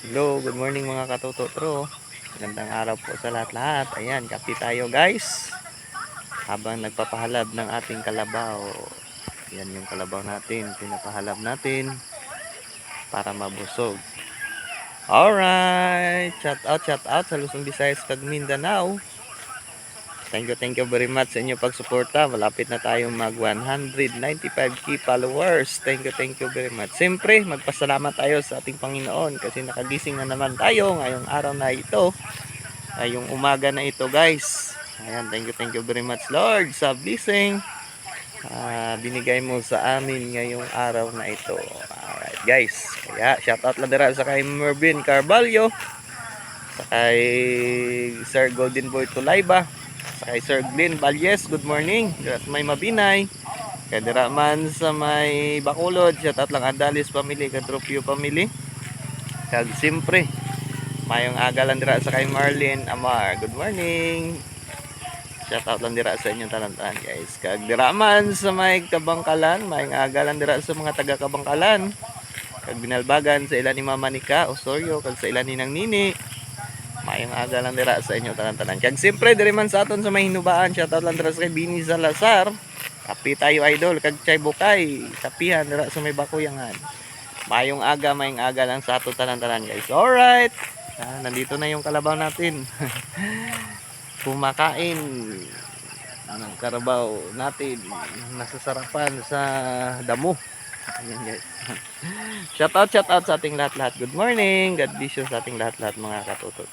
Hello, good morning mga katututro. Magandang araw po sa lahat-lahat. Ayan, kape tayo guys. Habang nagpapahalab ng ating kalabaw. Yan yung kalabaw natin. Pinapahalab natin para mabusog. Alright. Shout out sa Luzon, Visayas, kag Mindanao. Thank you very much sa inyong pagsuporta. Malapit na tayong mag 195k followers. Thank you very much. Siyempre, magpasalamat tayo sa ating Panginoon kasi nakagising na naman tayo ngayong araw na ito. Ngayong umaga na ito guys. Ayan, thank you very much Lord sa blessing. Binigay mo sa amin ngayong araw na ito. Alright guys. Kaya shoutout lang dira sa kay Mervin Carvalho. Sa kay Sir Golden Boy Tulayba. Sa kay Sir Glenn Valles, good morning. Dira sa may Mabinay. Kay dira man sa may Bacolod, shoutout lang Andalis family, Kadropio family. Kag siyempre, mayong aga lang dira sa kay Marlene Amar. Good morning. Shoutout lang dira sa inyong talantan guys. Kag dira man sa may Kabangkalan, mayong aga lang dira sa mga taga Kabangkalan. Kag binalbagan sa ilan ni Mama Nika Osorio, kag sa ilan ni Nang Nini. Mayong aga lang dira sa inyo tanan-tanan. Kag siyempre diri man sa aton sa may hinubaan, shoutout lang dira sa kay Bini Salazar. Kapi tayo idol, kag Chay Bukay, kapihan dira sa may Bakuyangan. Mayong aga lang sa aton tanan-tanan guys. Alright. Nandito na yung kalabaw natin. Kumakain ng karabaw natin. Nasasarapan sa damo. Ayan guys. Shout out sa ating lahat-lahat. Good morning. God bless you sa ating lahat-lahat mga katututo.